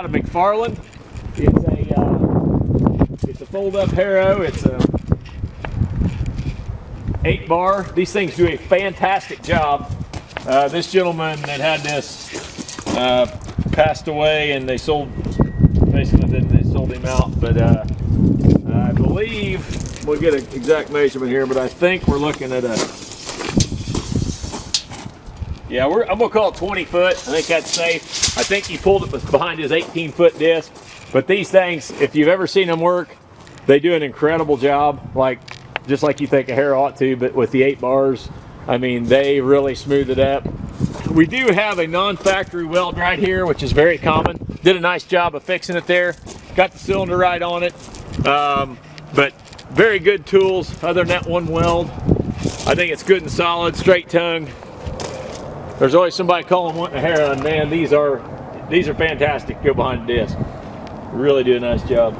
out of McFarlane. It's a fold-up Harrow. It's a 8-bar. These things do a fantastic job. This gentleman that had this passed away, and they sold, basically then they sold him out. But I believe we'll get an exact measurement here, but I think we're looking at a, yeah, I'm gonna call it 20 foot. I think that's safe. I think he pulled it behind his 18-foot disc. But these things, if you've ever seen them work, they do an incredible job, just like you think a Harrow ought to, but with the 8 bars, I mean, they really smooth it up. We do have a non-factory weld right here, which is very common. Did a nice job of fixing it there. Got the cylinder right on it. But very good tools, other than that one weld. I think it's good and solid, straight tongue. There's always somebody calling wanting a Harrow, and man, these are fantastic. Go behind the disc. Really do a nice job.